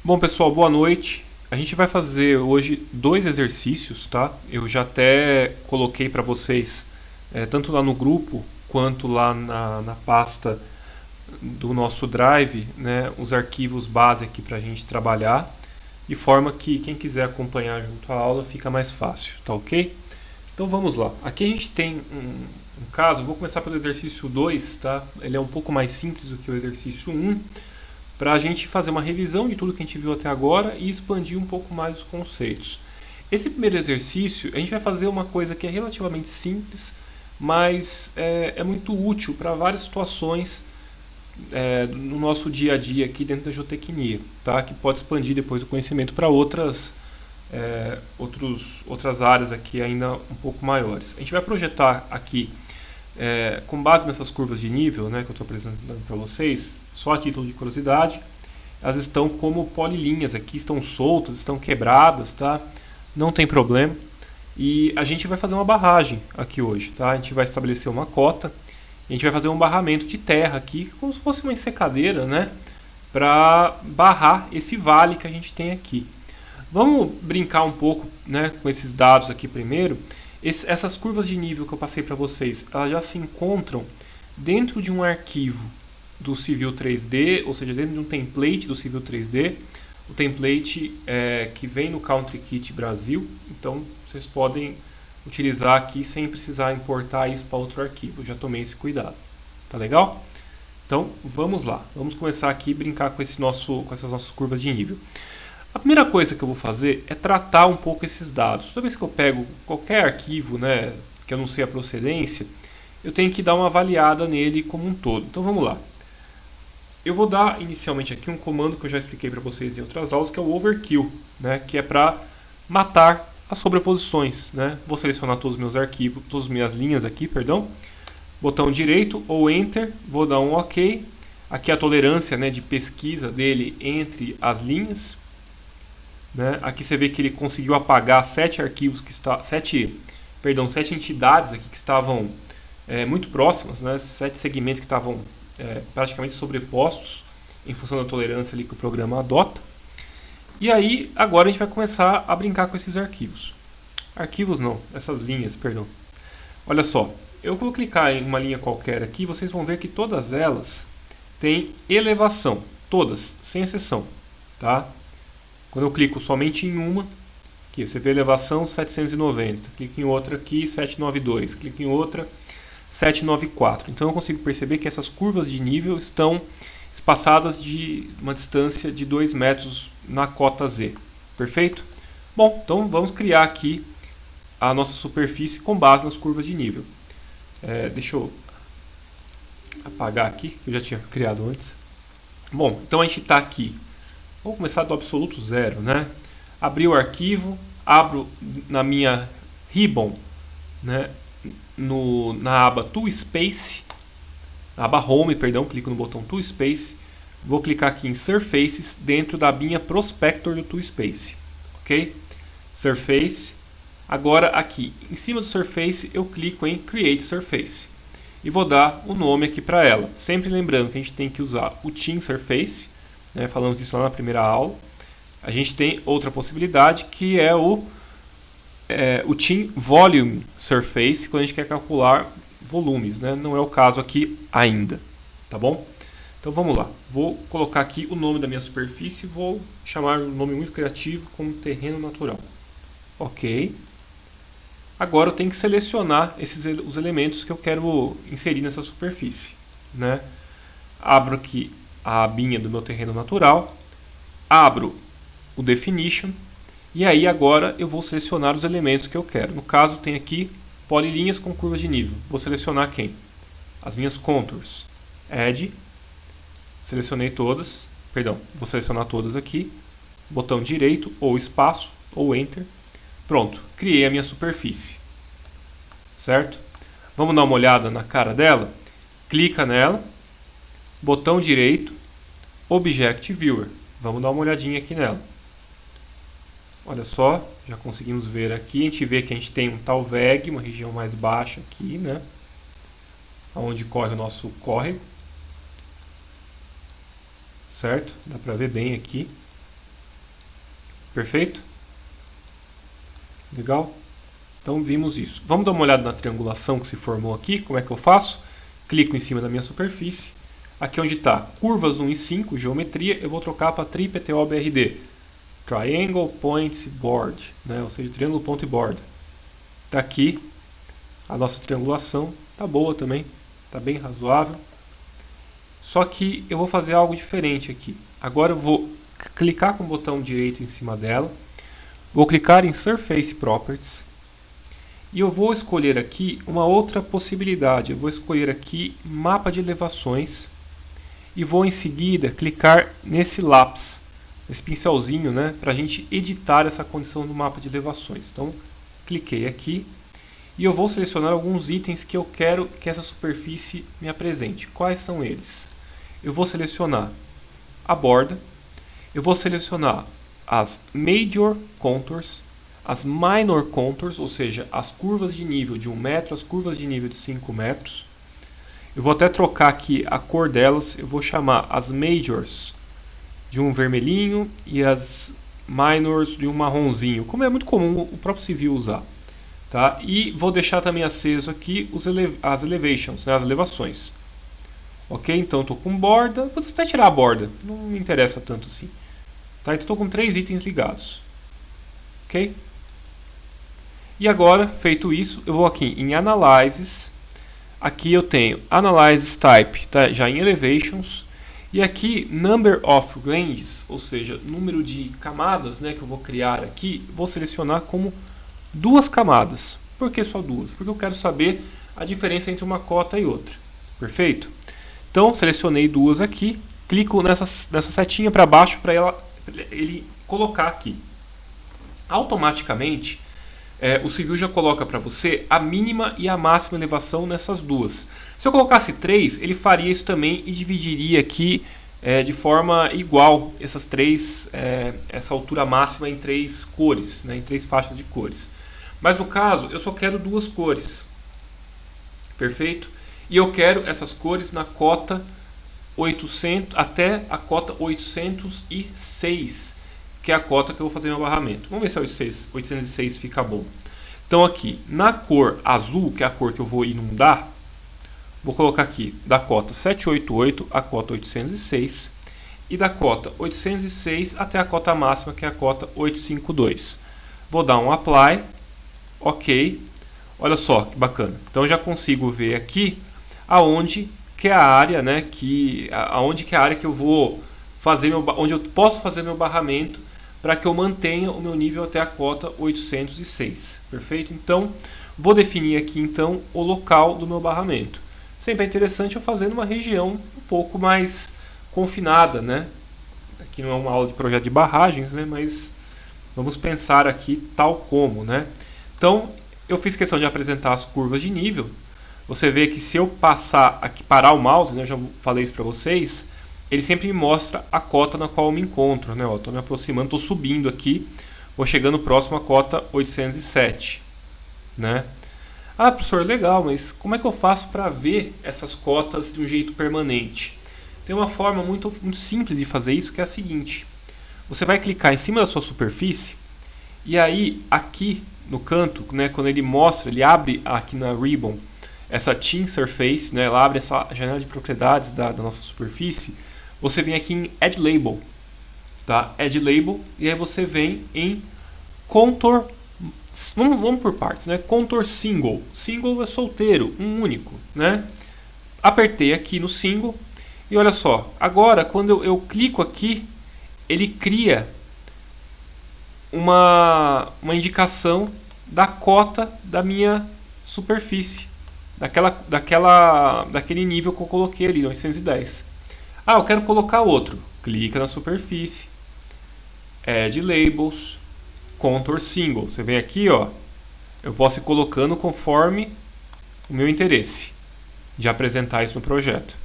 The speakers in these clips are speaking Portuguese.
Bom, pessoal, boa noite. A gente vai fazer hoje dois exercícios, tá? Eu já até coloquei para vocês, tanto lá no grupo quanto lá na pasta do nosso Drive, né, os arquivos base aqui para a gente trabalhar, de forma que quem quiser acompanhar junto à aula fica mais fácil, tá ok? Então vamos lá. Aqui a gente tem um caso, vou começar pelo exercício 2, tá? Ele é um pouco mais simples do que o exercício 1, para a gente fazer uma revisão de tudo que a gente viu até agora e expandir um pouco mais os conceitos. Esse primeiro exercício, a gente vai fazer uma coisa que é relativamente simples, mas é muito útil para várias situações no nosso dia a dia aqui dentro da geotecnia, tá? Que pode expandir depois o conhecimento para outras áreas aqui ainda um pouco maiores. A gente vai projetar aqui, com base nessas curvas de nível, né, que eu estou apresentando para vocês, só a título de curiosidade, elas estão como polilinhas aqui, estão soltas, estão quebradas, tá? Não tem problema. E a gente vai fazer uma barragem aqui hoje, tá? A gente vai estabelecer uma cota, a gente vai fazer um barramento de terra aqui, como se fosse uma ensecadeira, né? Para barrar esse vale que a gente tem aqui. Vamos brincar um pouco, né, com esses dados aqui primeiro. Essas curvas de nível que eu passei para vocês, elas já se encontram dentro de um arquivo do Civil 3D, ou seja, dentro de um template do Civil 3D, o template que vem no Country Kit Brasil, então vocês podem utilizar aqui sem precisar importar isso para outro arquivo, eu já tomei esse cuidado, tá legal? Então vamos lá, vamos começar aqui a brincar com essas nossas curvas de nível. A primeira coisa que eu vou fazer é tratar um pouco esses dados. Toda vez que eu pego qualquer arquivo, né, que eu não sei a procedência, eu tenho que dar uma avaliada nele como um todo. Então vamos lá. Eu vou dar inicialmente aqui um comando que eu já expliquei para vocês em outras aulas, que é o overkill, né, que é para matar as sobreposições, né? Vou selecionar todos os meus arquivos, todas as minhas linhas aqui, perdão. Botão direito ou Enter, vou dar um OK. Aqui a tolerância, né, de pesquisa dele entre as linhas. Né? Aqui você vê que ele conseguiu apagar 7 entidades aqui que estavam muito próximas, né? 7 segmentos que estavam praticamente sobrepostos em função da tolerância ali que o programa adota. E aí, agora a gente vai começar a brincar com esses arquivos. Arquivos não, essas linhas, perdão. Olha só, eu vou clicar em uma linha qualquer aqui, vocês vão ver que todas elas têm elevação, todas, sem exceção, tá? Quando eu clico somente em uma, aqui você vê a elevação 790, clico em outra aqui 792, clico em outra 794. Então eu consigo perceber que essas curvas de nível estão espaçadas de uma distância de 2 metros na cota Z. Perfeito? Bom, então vamos criar aqui a nossa superfície com base nas curvas de nível. Deixa eu apagar aqui, que eu já tinha criado antes. Bom, então a gente está aqui. Vamos começar do absoluto zero, né? Abri o arquivo, abro na minha ribbon, né? Na aba Toolspace, na aba Home, perdão, clico no botão Toolspace, vou clicar aqui em Surfaces dentro da abinha Prospector do Toolspace, ok? Surface, agora aqui em cima do Surface eu clico em Create Surface e vou dar o nome aqui para ela, sempre lembrando que a gente tem que usar o Team Surface, né? Falamos disso lá na primeira aula. A gente tem outra possibilidade que é o Team Volume Surface, quando a gente quer calcular volumes, né? Não é o caso aqui ainda, tá bom? Então vamos lá, vou colocar aqui o nome da minha superfície, vou chamar um nome muito criativo como terreno natural. Ok. Agora eu tenho que selecionar os elementos que eu quero inserir nessa superfície, né? Abro aqui a abinha do meu terreno natural, abro o Definition, e aí agora eu vou selecionar os elementos que eu quero. No caso tem aqui polilinhas com curvas de nível. Vou selecionar quem? As minhas contours. Add, selecionei todas, perdão, vou selecionar todas aqui, botão direito ou espaço ou Enter. Pronto, criei a minha superfície. Certo? Vamos dar uma olhada na cara dela? Clica nela, botão direito, Object Viewer. Vamos dar uma olhadinha aqui nela. Olha só, já conseguimos ver aqui. A gente vê que a gente tem um tal VEG, uma região mais baixa aqui, né? Onde corre o nosso córrego. Certo? Dá para ver bem aqui. Perfeito? Legal? Então vimos isso. Vamos dar uma olhada na triangulação que se formou aqui. Como é que eu faço? Clico em cima da minha superfície. Aqui onde está curvas 1 e 5, geometria, eu vou trocar para TRI-PTO-BRD. Triangle, Point, Board. Né? Ou seja, triângulo, ponto e borda. Está aqui a nossa triangulação. Está boa também. Está bem razoável. Só que eu vou fazer algo diferente aqui. Agora eu vou clicar com o botão direito em cima dela. Vou clicar em Surface Properties. E eu vou escolher aqui uma outra possibilidade. Eu vou escolher aqui Mapa de Elevações. E vou em seguida clicar nesse lápis, esse pincelzinho, né, para a gente editar essa condição do mapa de elevações. Então, cliquei aqui. E eu vou selecionar alguns itens que eu quero que essa superfície me apresente. Quais são eles? Eu vou selecionar a borda, eu vou selecionar as Major Contours, as Minor Contours, ou seja, as curvas de nível de 1 metro, as curvas de nível de 5 metros. Eu vou até trocar aqui a cor delas, eu vou chamar as Majors de um vermelhinho e as Minors de um marronzinho, como é muito comum o próprio civil usar. Tá? E vou deixar também aceso aqui as elevations, né, as elevações. Ok? Então estou com borda. Vou até tirar a borda, não me interessa tanto assim. Tá? Então estou com 3 itens ligados. Ok? E agora, feito isso, eu vou aqui em Analysis. Aqui eu tenho Analysis Type, tá? Já em Elevations. E aqui Number of Ranges, ou seja, número de camadas, né, que eu vou criar aqui, vou selecionar como 2 camadas. Por que só 2? Porque eu quero saber a diferença entre uma cota e outra. Perfeito? Então, selecionei 2 aqui, clico nessa setinha para baixo para ele colocar aqui. Automaticamente, o civil já coloca para você a mínima e a máxima elevação nessas 2. Se eu colocasse 3, ele faria isso também e dividiria aqui de forma igual essa altura máxima em 3 cores, né, em 3 faixas de cores. Mas no caso, eu só quero 2 cores. Perfeito? E eu quero essas cores na cota 800 até a cota 806, que é a cota que eu vou fazer meu barramento. Vamos ver se a 806 fica bom. Então aqui, na cor azul, que é a cor que eu vou inundar, vou colocar aqui da cota 788 a cota 806 e da cota 806 até a cota máxima, que é a cota 852. Vou dar um Apply. Ok, olha só que bacana. Então eu já consigo ver aqui aonde que é a área, né, aonde que é a área que eu vou fazer onde eu posso fazer meu barramento para que eu mantenha o meu nível até a cota 806. Perfeito? Então vou definir aqui então o local do meu barramento. Sempre é interessante eu fazer numa região um pouco mais confinada, né? Aqui não é uma aula de projeto de barragens, né, mas vamos pensar aqui tal como, né? Então, eu fiz questão de apresentar as curvas de nível. Você vê que se eu parar o mouse, né, eu já falei isso para vocês, ele sempre me mostra a cota na qual eu me encontro. Né? Estou me aproximando, estou subindo aqui, vou chegando próximo à cota 807. Né? Ah, professor, legal, mas como é que eu faço para ver essas cotas de um jeito permanente? Tem uma forma muito simples de fazer isso, que é a seguinte. Você vai clicar em cima da sua superfície, e aí aqui no canto, né, quando ele mostra, ele abre aqui na Ribbon essa Thin Surface, né, ela abre essa janela de propriedades da nossa superfície. Você vem aqui em Add Label, tá? Add Label, e aí você vem em Contour. Vamos por partes, né? Contour Single. Single é solteiro, um único, né? Apertei aqui no Single e olha só. Agora, quando eu clico aqui, ele cria uma indicação da cota da minha superfície, daquele nível que eu coloquei ali, 810. Ah, eu quero colocar outro. Clica na superfície, Add Labels, Contour Single. Você vem aqui, ó, eu posso ir colocando conforme o meu interesse de apresentar isso no projeto.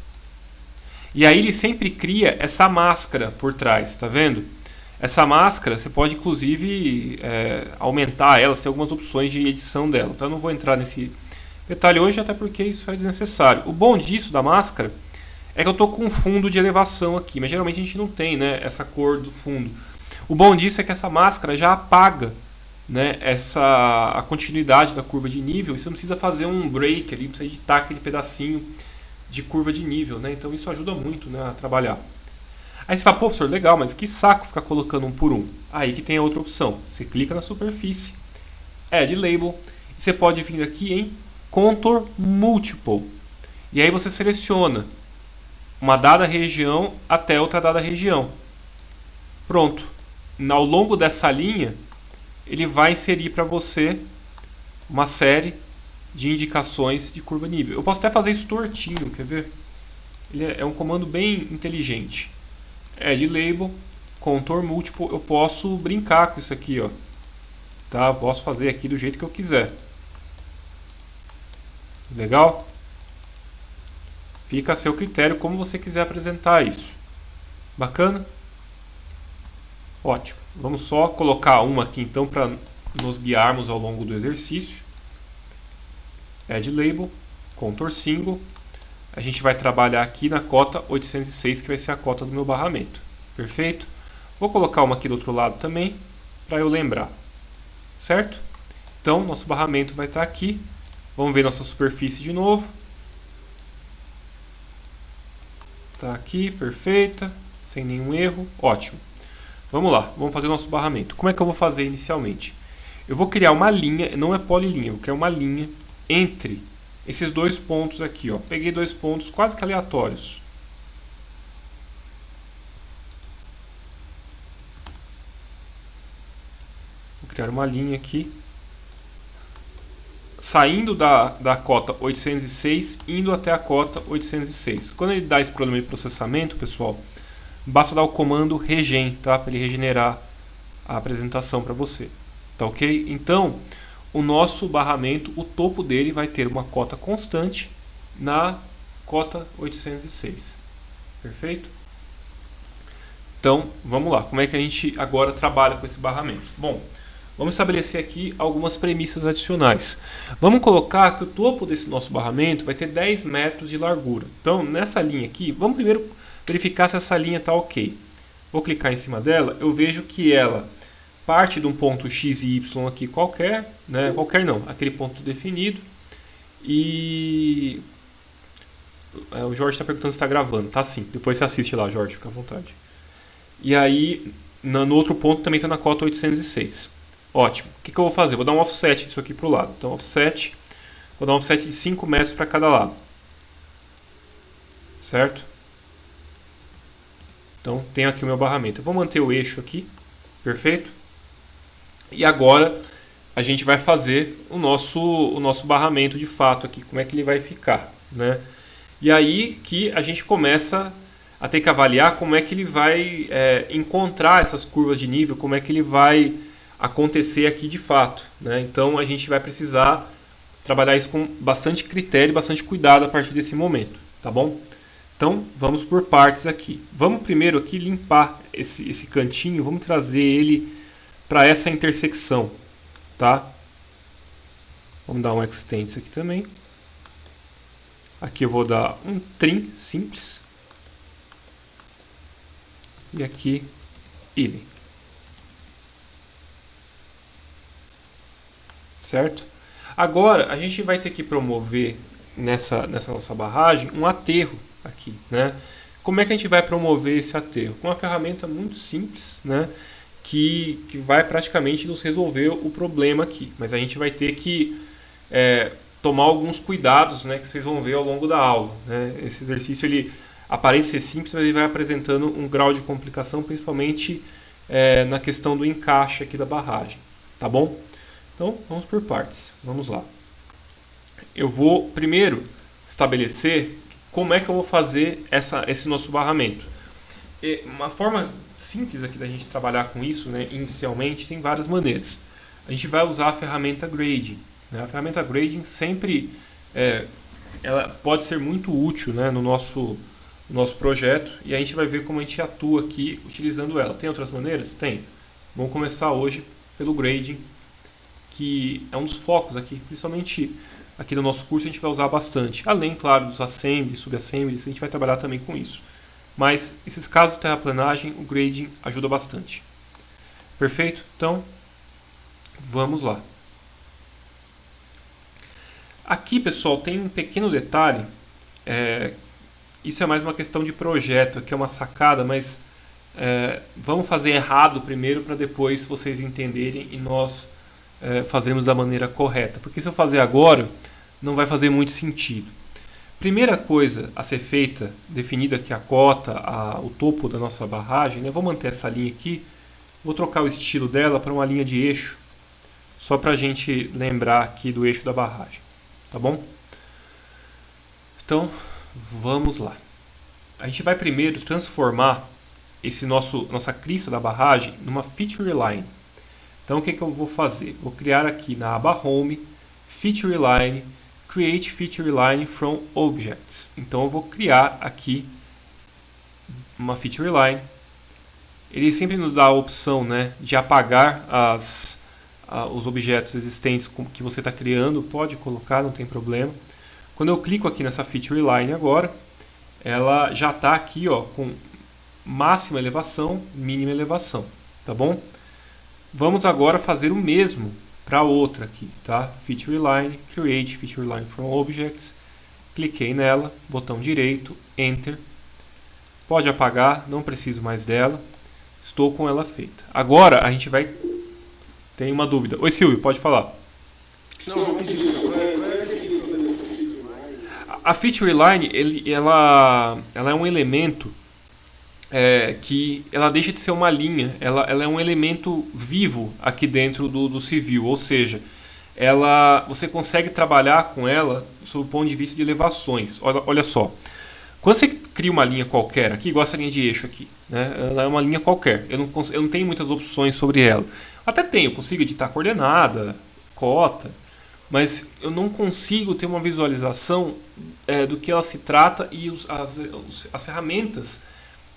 E aí ele sempre cria essa máscara por trás, tá vendo? Essa máscara, você pode inclusive aumentar ela, tem algumas opções de edição dela. Então eu não vou entrar nesse detalhe hoje, até porque isso é desnecessário. O bom disso, da máscara, é que eu estou com um fundo de elevação aqui, mas geralmente a gente não tem, né, essa cor do fundo. O bom disso é que essa máscara já apaga, né, a continuidade da curva de nível, e você não precisa fazer um break ali, precisa editar aquele pedacinho de curva de nível, né? Então isso ajuda muito, né, a trabalhar. Aí você fala, pô, professor, legal, mas que saco ficar colocando um por um. Aí que tem a outra opção. Você clica na superfície, Add Label, e você pode vir aqui em Contour Multiple. E aí você seleciona uma dada região até outra dada região. Pronto. Ao longo dessa linha, ele vai inserir para você uma série de indicações de curva nível. Eu posso até fazer isso tortinho, quer ver? Ele é um comando bem inteligente. Add Label, Contour Multiple, eu posso brincar com isso aqui, ó. Tá? Eu posso fazer aqui do jeito que eu quiser. Legal? Fica a seu critério como você quiser apresentar isso. Bacana? Ótimo. Vamos só colocar uma aqui então para nos guiarmos ao longo do exercício. Add Label, Contour Single. A gente vai trabalhar aqui na cota 806, que vai ser a cota do meu barramento. Perfeito? Vou colocar uma aqui do outro lado também, para eu lembrar. Certo? Então, nosso barramento vai estar aqui. Vamos ver nossa superfície de novo. Está aqui, perfeita, sem nenhum erro. Ótimo. Vamos lá, vamos fazer o nosso barramento. Como é que eu vou fazer inicialmente? Eu vou criar uma linha, não é polilinha, eu vou criar uma linha entre esses dois pontos aqui, ó. Peguei dois pontos quase que aleatórios. Vou criar uma linha aqui, saindo da cota 806, indo até a cota 806. Quando ele dá esse problema de processamento, pessoal, basta dar o comando regen, tá? Para ele regenerar a apresentação para você. Tá ok? Então, o nosso barramento, o topo dele vai ter uma cota constante na cota 806. Perfeito? Então, vamos lá. Como é que a gente agora trabalha com esse barramento? Bom, vamos estabelecer aqui algumas premissas adicionais. Vamos colocar que o topo desse nosso barramento vai ter 10 metros de largura. Então, nessa linha aqui, vamos primeiro verificar se essa linha está ok. Vou clicar em cima dela, eu vejo que ela parte de um ponto x e y aqui qualquer, né? Qualquer não, aquele ponto definido. E o Jorge está perguntando se está gravando. Tá sim, depois você assiste lá, Jorge, fica à vontade. E aí, no outro ponto também está na cota 806. Ótimo. O que eu vou fazer? Vou dar um offset disso aqui para o lado. Então, offset, vou dar um offset de 5 metros para cada lado. Certo? Então, tenho aqui o meu barramento. Eu vou manter o eixo aqui. Perfeito? E agora, a gente vai fazer o nosso barramento de fato aqui. Como é que ele vai ficar, né? E aí que a gente começa a ter que avaliar como é que ele vai encontrar essas curvas de nível, como é que ele vai acontecer aqui de fato, né? Então a gente vai precisar trabalhar isso com bastante critério e bastante cuidado a partir desse momento, tá bom? Então vamos por partes aqui. Vamos primeiro aqui limpar esse cantinho, vamos trazer ele para essa intersecção, tá? Vamos dar um extend isso aqui também. Aqui eu vou dar um trim simples. E aqui, ele. Certo? Agora, a gente vai ter que promover nessa nossa barragem um aterro aqui, né? Como é que a gente vai promover esse aterro? Com uma ferramenta muito simples, né? Que vai praticamente nos resolver o problema aqui. Mas a gente vai ter que tomar alguns cuidados, né? Que vocês vão ver ao longo da aula, né? Esse exercício, ele aparenta ser simples, mas ele vai apresentando um grau de complicação, principalmente na questão do encaixe aqui da barragem. Tá bom? Então, vamos por partes. Vamos lá. Eu vou primeiro estabelecer como é que eu vou fazer esse nosso barramento. Uma forma simples aqui da gente trabalhar com isso, né, inicialmente, tem várias maneiras. A gente vai usar a ferramenta Grading, né? A ferramenta Grading sempre ela pode ser muito útil, né, no nosso projeto, e a gente vai ver como a gente atua aqui utilizando ela. Tem outras maneiras? Tem. Vamos começar hoje pelo Grading, que é um dos focos aqui, principalmente aqui no nosso curso a gente vai usar bastante. Além, claro, dos assemblies, subassemblies, a gente vai trabalhar também com isso. Mas esses casos de terraplanagem, o Grading ajuda bastante. Perfeito? Então, vamos lá. Aqui, pessoal, tem um pequeno detalhe. Isso é mais uma questão de projeto, aqui é uma sacada, mas vamos fazer errado primeiro para depois vocês entenderem e nós fazermos da maneira correta. Porque se eu fazer agora, não vai fazer muito sentido. Primeira coisa a ser feita, definida aqui a cota, o topo da nossa barragem, né? Vou manter essa linha aqui, vou trocar o estilo dela para uma linha de eixo, só para a gente lembrar aqui do eixo da barragem, tá bom? Então, vamos lá. A gente vai primeiro transformar nossa crista da barragem numa feature line. Então, o que eu vou fazer? Vou criar aqui na aba Home, Feature Line, Create Feature Line from Objects. Então, eu vou criar aqui uma Feature Line. Ele sempre nos dá a opção, né, de apagar os objetos existentes que você está criando. Pode colocar, não tem problema. Quando eu clico aqui nessa Feature Line agora, ela já está aqui, ó, com máxima elevação, mínima elevação, tá bom? Vamos agora fazer o mesmo para outra aqui, tá? Feature Line, Create Feature Line from Objects. Cliquei nela, botão direito, Enter. Pode apagar, não preciso mais dela. Estou com ela feita. Agora a gente vai... Tem uma dúvida. Oi, Silvio, pode falar. Não, a Feature Line, ela é um elemento que ela deixa de ser uma linha, ela é um elemento vivo aqui dentro do civil, ou seja, você consegue trabalhar com ela sob o ponto de vista de elevações. Olha só, quando você cria uma linha qualquer aqui, igual essa linha de eixo aqui, né, ela é uma linha qualquer, eu não tenho muitas opções sobre ela. Até tenho, eu consigo editar coordenada, cota, mas eu não consigo ter uma visualização do que ela se trata e as ferramentas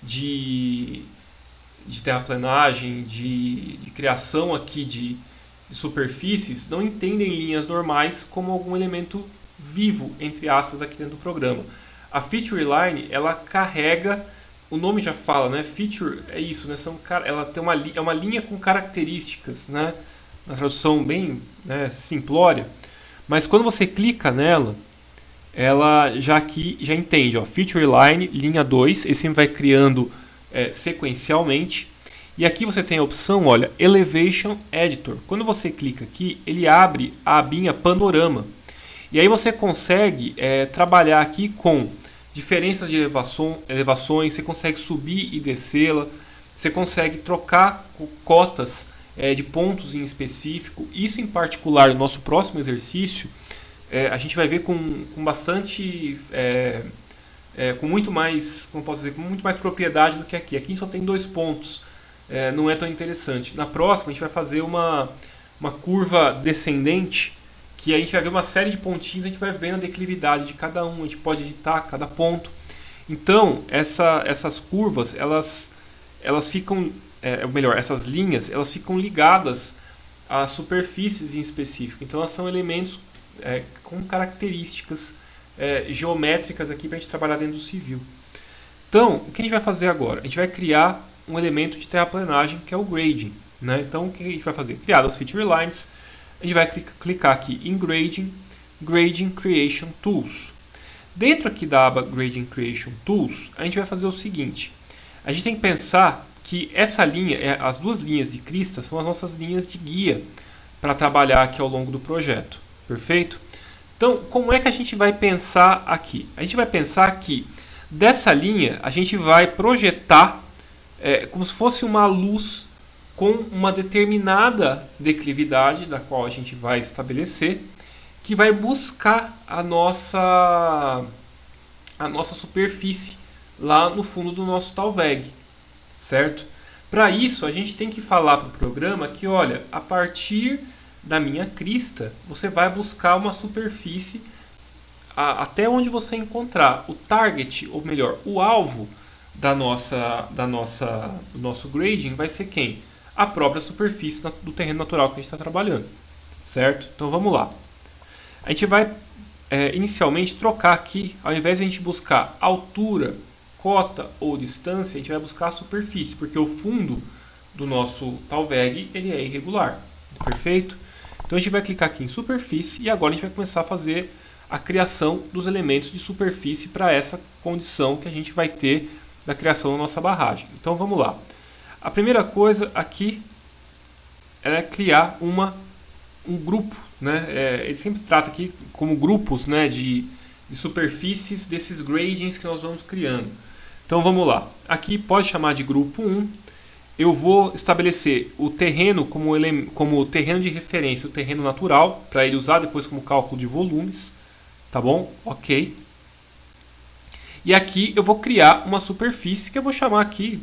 de terraplenagem, de criação aqui de superfícies, não entendem linhas normais como algum elemento vivo, entre aspas, aqui dentro do programa. A Feature Line, ela carrega, o nome já fala, né? Feature é isso, né? Ela tem uma linha com características, né? Na tradução bem, né, simplória. Mas quando você clica nela, ela já entende, ó, Feature Line, linha 2, ele sempre vai criando sequencialmente. E aqui você tem a opção, olha, Elevation Editor. Quando você clica aqui, ele abre a abinha Panorama. E aí você consegue trabalhar aqui com diferenças de elevações, você consegue subir e descê-la, você consegue trocar cotas de pontos em específico. Isso em particular, no nosso próximo exercício, a gente vai ver com bastante, com muito mais, como posso dizer, com muito mais propriedade do que aqui. Aqui só tem 2 pontos, não é tão interessante. Na próxima a gente vai fazer uma curva descendente, que a gente vai ver uma série de pontinhos, a gente vai ver a declividade de cada um, a gente pode editar cada ponto. Então, essas curvas, elas ficam, essas linhas, elas ficam ligadas a superfícies em específico. Então, elas são elementos com características geométricas aqui para a gente trabalhar dentro do civil. Então, o que a gente vai fazer agora? A gente vai criar um elemento de terraplenagem, que é o grading, né? Então, o que a gente vai fazer? Criar as feature lines, a gente vai clicar aqui em Grading, Grading Creation Tools. Dentro aqui da aba Grading Creation Tools, a gente vai fazer o seguinte. A gente tem que pensar que essa linha, as 2 linhas de crista, são as nossas linhas de guia para trabalhar aqui ao longo do projeto. Perfeito? Então, como é que a gente vai pensar aqui? A gente vai pensar que dessa linha a gente vai projetar como se fosse uma luz com uma determinada declividade, da qual a gente vai estabelecer, que vai buscar a nossa superfície lá no fundo do nosso Talveg, certo? Para isso, a gente tem que falar para o programa que, olha, a partir da minha crista, você vai buscar uma superfície até onde você encontrar. O target, ou melhor, o alvo do nosso grading vai ser quem? A própria superfície do terreno natural que a gente está trabalhando, certo? Então vamos lá. A gente vai inicialmente trocar aqui, ao invés de a gente buscar altura, cota ou distância, a gente vai buscar a superfície, porque o fundo do nosso talveg ele é irregular. Perfeito? Então a gente vai clicar aqui em superfície e agora a gente vai começar a fazer a criação dos elementos de superfície para essa condição que a gente vai ter da criação da nossa barragem. Então vamos lá. A primeira coisa aqui é criar um grupo, né? Ele sempre trata aqui como grupos, né, de superfícies desses gradients que nós vamos criando. Então vamos lá. Aqui pode chamar de grupo 1. Eu vou estabelecer o terreno como terreno de referência, o terreno natural, para ele usar depois como cálculo de volumes. Tá bom? Ok. E aqui eu vou criar uma superfície que eu vou chamar aqui,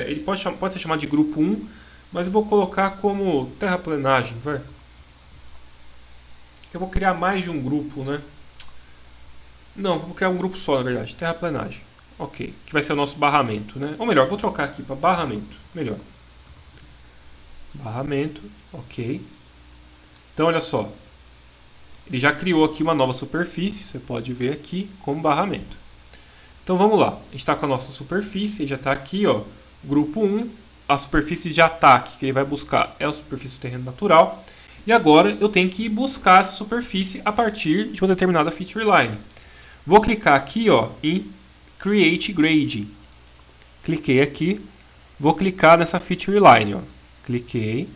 ele pode ser chamado de grupo 1, mas eu vou colocar como terraplenagem, vai. Eu vou criar mais de um grupo, né? Não, eu vou criar um grupo só, na verdade, terraplenagem. Ok, que vai ser o nosso barramento, né? Ou melhor, vou trocar aqui para barramento, melhor. Barramento, ok. Então, olha só. Ele já criou aqui uma nova superfície, você pode ver aqui como barramento. Então vamos lá, a gente está com a nossa superfície, já está aqui, ó, grupo 1, a superfície de ataque que ele vai buscar é a superfície do terreno natural. E agora eu tenho que buscar essa superfície a partir de uma determinada feature line. Vou clicar aqui, ó, em Create Grading. Cliquei aqui, vou clicar nessa feature line, ó. Cliquei.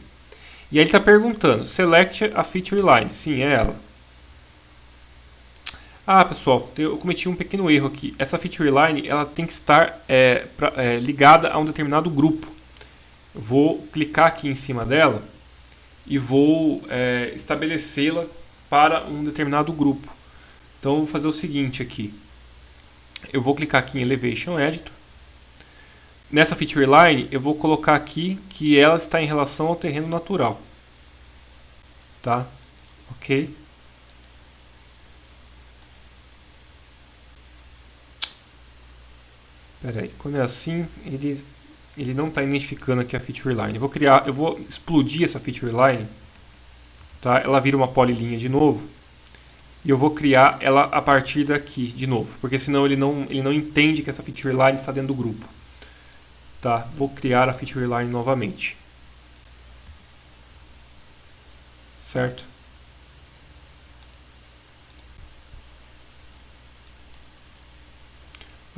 E aí ele está perguntando, select a feature line. Sim, é ela. Ah, pessoal, eu cometi um pequeno erro aqui. Essa feature line ela tem que estar ligada a um determinado grupo. Eu vou clicar aqui em cima dela e vou estabelecê-la para um determinado grupo. Então eu vou fazer o seguinte aqui. Eu vou clicar aqui em Elevation Editor. Nessa feature line eu vou colocar aqui que ela está em relação ao terreno natural. Tá? Ok? Espera aí, quando é assim, ele não está identificando aqui a feature line. Eu vou explodir essa feature line, tá? Ela vira uma polilinha de novo. E eu vou criar ela a partir daqui de novo, porque senão ele não entende que essa feature line está dentro do grupo. Tá? Vou criar a feature line novamente. Certo?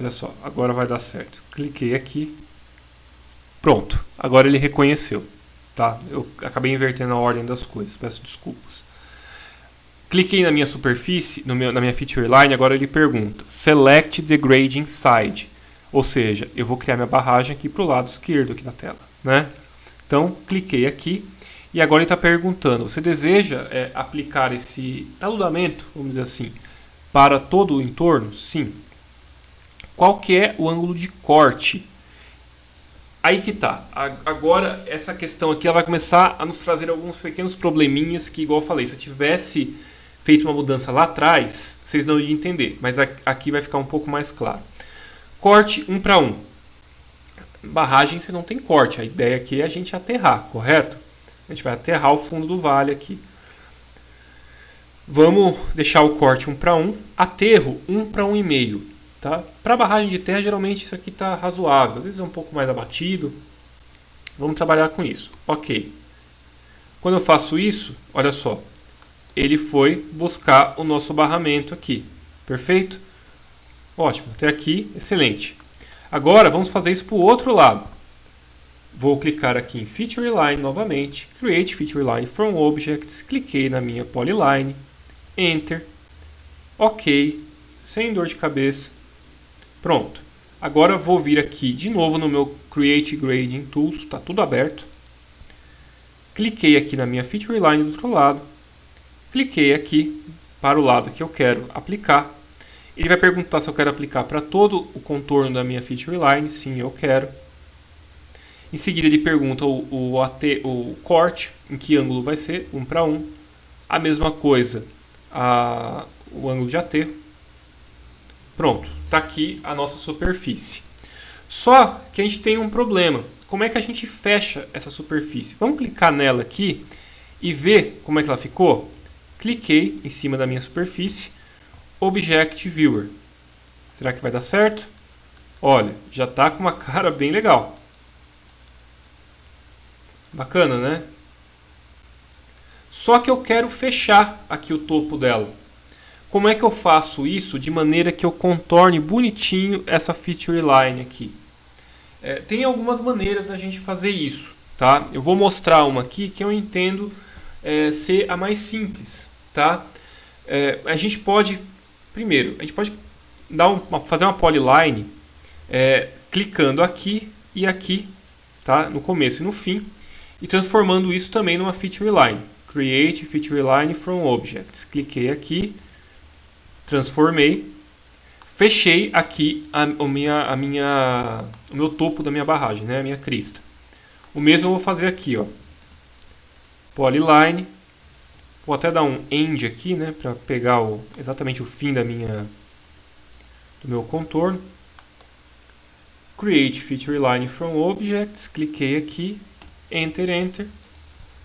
Olha só, agora vai dar certo. Cliquei aqui. Pronto, agora ele reconheceu. Tá? Eu acabei invertendo a ordem das coisas, peço desculpas. Cliquei na minha superfície, na minha feature line, agora ele pergunta Select the grading side. Ou seja, eu vou criar minha barragem aqui para o lado esquerdo aqui da tela. Né? Então, cliquei aqui e agora ele está perguntando, você deseja aplicar esse taludamento, vamos dizer assim, para todo o entorno? Sim. Qual que é o ângulo de corte? Aí que tá. Agora, essa questão aqui ela vai começar a nos trazer alguns pequenos probleminhas que, igual eu falei, se eu tivesse feito uma mudança lá atrás, vocês não iriam entender. Mas aqui vai ficar um pouco mais claro. Corte 1 para 1. Barragem você não tem corte. A ideia aqui é a gente aterrar, correto? A gente vai aterrar o fundo do vale aqui. Vamos deixar o corte 1 para 1. Aterro 1 para 1,5. Tá? Para barragem de terra, geralmente isso aqui está razoável. Às vezes é um pouco mais abatido. Vamos trabalhar com isso. Ok. Quando eu faço isso, olha só. Ele foi buscar o nosso barramento aqui. Perfeito? Ótimo. Até aqui, excelente. Agora, vamos fazer isso para o outro lado. Vou clicar aqui em Feature Line novamente. Create Feature Line from Objects. Cliquei na minha Polyline. Enter. Ok. Sem dor de cabeça. Pronto. Agora vou vir aqui de novo no meu Create Grading Tools, está tudo aberto. Cliquei aqui na minha Feature Line do outro lado. Cliquei aqui para o lado que eu quero aplicar. Ele vai perguntar se eu quero aplicar para todo o contorno da minha Feature Line. Sim, eu quero. Em seguida ele pergunta o corte, em que ângulo vai ser, 1 para 1. A mesma coisa, o ângulo de aterro. Pronto, está aqui a nossa superfície. Só que a gente tem um problema. Como é que a gente fecha essa superfície? Vamos clicar nela aqui e ver como é que ela ficou? Cliquei em cima da minha superfície, Object Viewer. Será que vai dar certo? Olha, já está com uma cara bem legal. Bacana, né? Só que eu quero fechar aqui o topo dela. Como é que eu faço isso de maneira que eu contorne bonitinho essa feature line aqui? Tem algumas maneiras da gente fazer isso, tá? Eu vou mostrar uma aqui que eu entendo ser a mais simples, tá? A gente pode, primeiro, a gente pode fazer uma polyline clicando aqui e aqui, tá? No começo e no fim, e transformando isso também numa feature line. Create feature line from objects. Cliquei aqui, transformei, fechei aqui o meu topo da minha barragem, né? A minha crista. O mesmo eu vou fazer aqui, ó. Polyline. Vou até dar um end aqui, né? Para pegar exatamente o fim do meu contorno. Create feature line from objects. Cliquei aqui, enter, enter.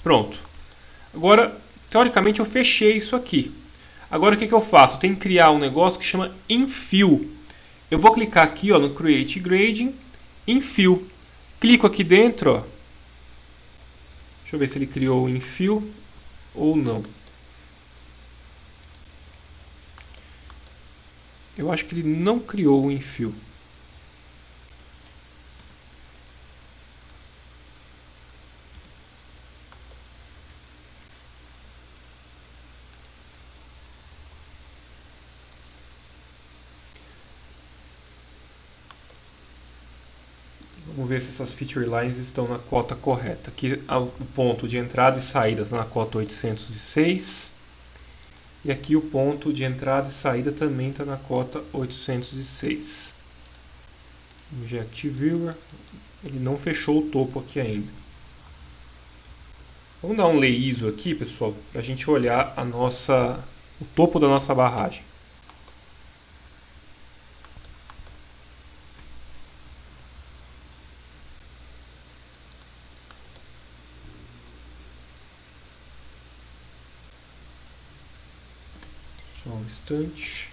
Pronto. Agora, teoricamente, eu fechei isso aqui. Agora, o que eu faço? Eu tenho que criar um negócio que chama Infill. Eu vou clicar aqui, ó, no Create Grading, Infill. Clico aqui dentro, ó. Deixa eu ver se ele criou o Infill ou não. Eu acho que ele não criou o Infill. Vamos ver se essas feature lines estão na cota correta. Aqui o ponto de entrada e saída está na cota 806. E aqui o ponto de entrada e saída também está na cota 806. Object Viewer. Ele não fechou o topo aqui ainda. Vamos dar um lay ISO aqui, pessoal, para a gente olhar o topo da nossa barragem. Só um instante.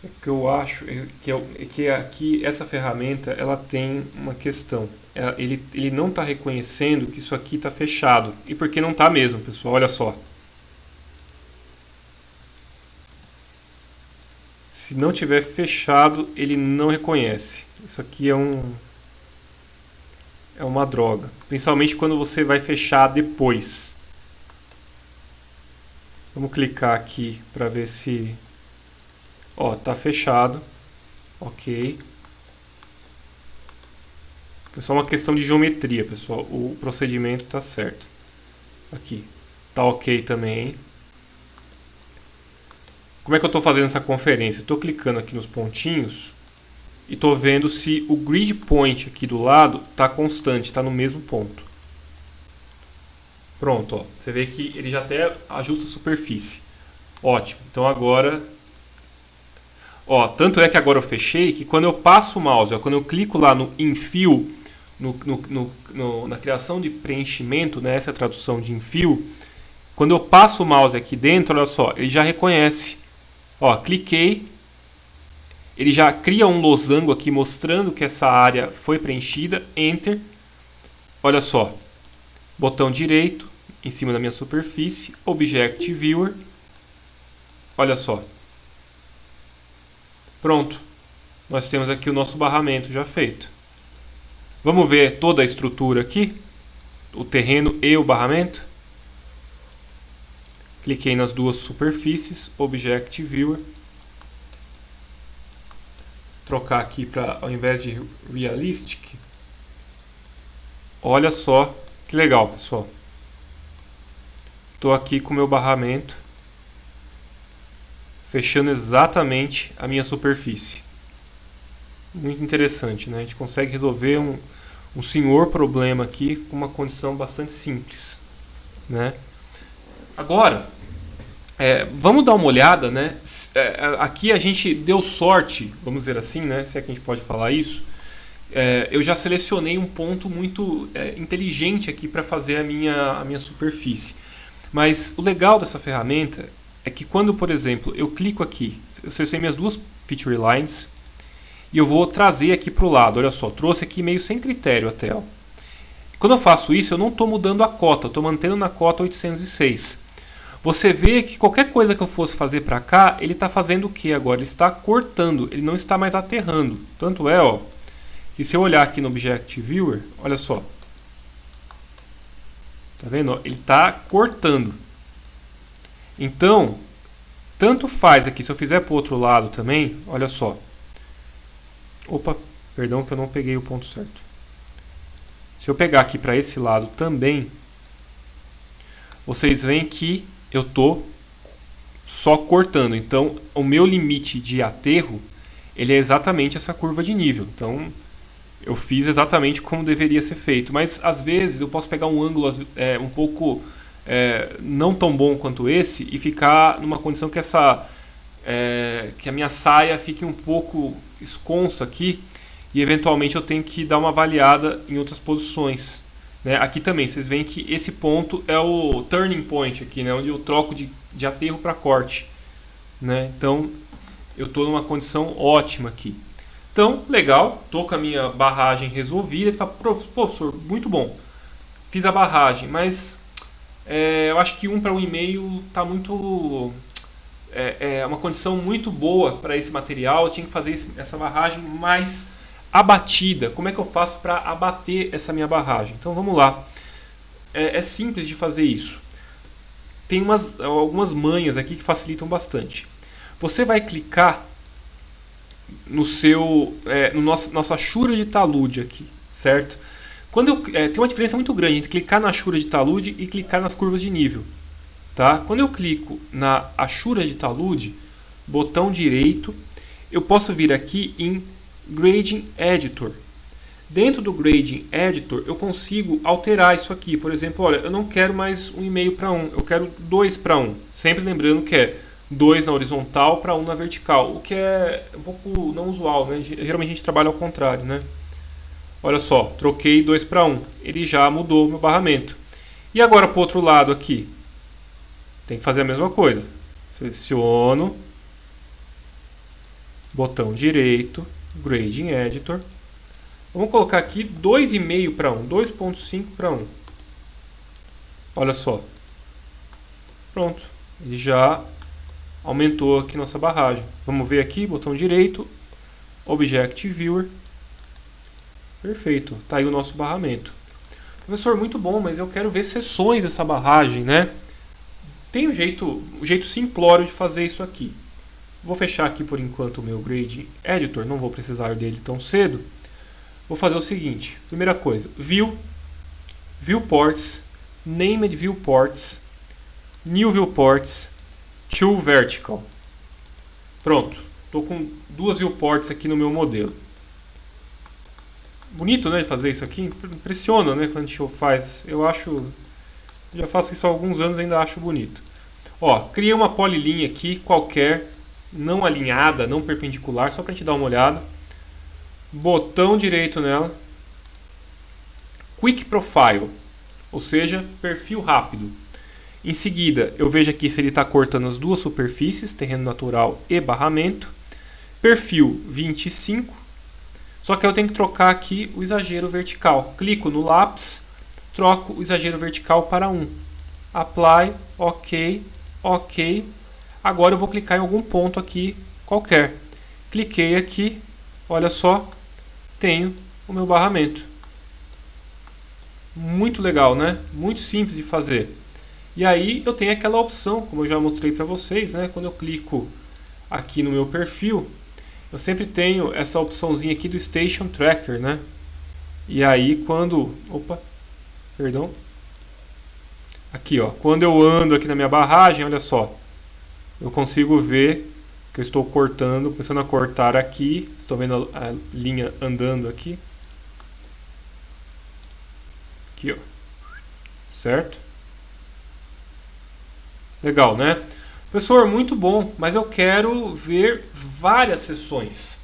O que eu acho que aqui essa ferramenta ela tem uma questão. Ele não está reconhecendo que isso aqui está fechado. E por que não está mesmo, pessoal? Olha só. Se não tiver fechado, ele não reconhece. Isso aqui é uma droga. Principalmente quando você vai fechar depois. Vamos clicar aqui para ver se... Ó, tá fechado. Ok. É só uma questão de geometria, pessoal. O procedimento tá certo. Aqui. Tá ok também. Como é que eu estou fazendo essa conferência? Estou clicando aqui nos pontinhos e estou vendo se o grid point aqui do lado está constante, está no mesmo ponto. Pronto, ó. Você vê que ele já até ajusta a superfície. Ótimo. Então agora... Ó, tanto é que agora eu fechei que quando eu passo o mouse, ó, quando eu clico lá no Infill, na criação de preenchimento, né, essa é a tradução de Infill, quando eu passo o mouse aqui dentro, olha só, ele já reconhece. Ó, cliquei, ele já cria um losango aqui mostrando que essa área foi preenchida, Enter. Olha só, botão direito em cima da minha superfície, Object Viewer. Olha só. Pronto, nós temos aqui o nosso barramento já feito. Vamos ver toda a estrutura aqui, o terreno e o barramento. Cliquei nas duas superfícies, Object Viewer. Trocar aqui para, ao invés de Realistic. Olha só que legal, pessoal. Estou aqui com o meu barramento, fechando exatamente a minha superfície. Muito interessante, né? A gente consegue resolver um senhor problema aqui com uma condição bastante simples, né? Agora, vamos dar uma olhada, né? Aqui a gente deu sorte, vamos dizer assim, né? Se é que a gente pode falar isso. Eu já selecionei um ponto muito inteligente aqui para fazer a minha superfície. Mas o legal dessa ferramenta é que quando, por exemplo, eu clico aqui, eu selecionei minhas duas feature lines e eu vou trazer aqui para o lado. Olha só, trouxe aqui meio sem critério até. Ó. Quando eu faço isso, eu não estou mudando a cota, eu estou mantendo na cota 806. Você vê que qualquer coisa que eu fosse fazer para cá, ele está fazendo o que agora? Ele está cortando, ele não está mais aterrando. Tanto é, ó, que se eu olhar aqui no Object Viewer, olha só. Tá vendo? Ele está cortando. Então, tanto faz aqui, se eu fizer para o outro lado também, olha só. Opa, perdão que eu não peguei o ponto certo. Se eu pegar aqui para esse lado também, vocês veem que eu estou só cortando. Então, o meu limite de aterro, ele é exatamente essa curva de nível. Então, eu fiz exatamente como deveria ser feito. Mas, às vezes, eu posso pegar um ângulo um pouco não tão bom quanto esse e ficar numa condição que que a minha saia fique um pouco esconsa aqui e, eventualmente, eu tenho que dar uma avaliada em outras posições. Né? Aqui também, vocês veem que esse ponto é o turning point aqui, né? Onde eu troco de aterro para corte. Né? Então, eu estou numa condição ótima aqui. Então, legal, estou com a minha barragem resolvida. Você fala, professor, muito bom, fiz a barragem, mas eu acho que 1 para 1,5 está muito... É uma condição muito boa para esse material, eu tinha que fazer essa barragem mais abatida. Como é que eu faço para abater essa minha barragem? Então vamos lá. É simples de fazer isso. Tem algumas manhas aqui que facilitam bastante. Você vai clicar no nossa achura de talude aqui, certo? Tem uma diferença muito grande entre clicar na achura de talude e clicar nas curvas de nível. Tá? Quando eu clico na achura de talude, botão direito, eu posso vir aqui em Grading Editor. Dentro do Grading Editor, eu consigo alterar isso aqui. Por exemplo, olha, eu não quero mais 1,5 para 1, eu quero 2 para 1. Sempre lembrando que é 2 na horizontal para 1 na vertical, o que é um pouco não usual, né? Geralmente a gente trabalha ao contrário, né? Olha só, troquei 2 para 1, ele já mudou o meu barramento. E agora para o outro lado aqui, tem que fazer a mesma coisa. Seleciono, botão direito, Grading Editor. Vamos colocar aqui 2,5 para 1, 2,5 para 1. Olha só. Pronto, ele já aumentou aqui nossa barragem. Vamos ver aqui, botão direito, Object Viewer. Perfeito, está aí o nosso barramento. Professor, muito bom, mas eu quero ver seções dessa barragem, né? Tem um jeito simplório de fazer isso aqui. Vou fechar aqui por enquanto o meu Grading Editor, não vou precisar dele tão cedo. Vou fazer o seguinte, primeira coisa, View, Viewports, Named Viewports, New Viewports, To Vertical. Pronto, estou com 2 viewports aqui no meu modelo. Bonito, né, de fazer isso aqui, impressiona, né, quando a gente faz, já faço isso há alguns anos e ainda acho bonito. Ó, criei uma polylinha aqui, qualquer, não alinhada, não perpendicular, só para a gente dar uma olhada. Botão direito nela. Quick Profile, ou seja, perfil rápido. Em seguida, eu vejo aqui se ele está cortando as duas superfícies, terreno natural e barramento. Perfil 25. Só que eu tenho que trocar aqui o exagero vertical. Clico no lápis, troco o exagero vertical para 1. Apply, OK, OK. Agora eu vou clicar em algum ponto aqui qualquer. Cliquei aqui, olha só, tenho o meu barramento. Muito legal, né? Muito simples de fazer. E aí eu tenho aquela opção, como eu já mostrei para vocês, né? Quando eu clico aqui no meu perfil, eu sempre tenho essa opçãozinha aqui do Station Tracker, né? E aí quando... Opa, perdão. Aqui, ó. Quando eu ando aqui na minha barragem, olha só. Eu consigo ver que eu estou cortando, começando a cortar aqui. Estou vendo a linha andando aqui. Aqui, ó. Certo? Legal, né? Professor, muito bom, mas eu quero ver várias sessões.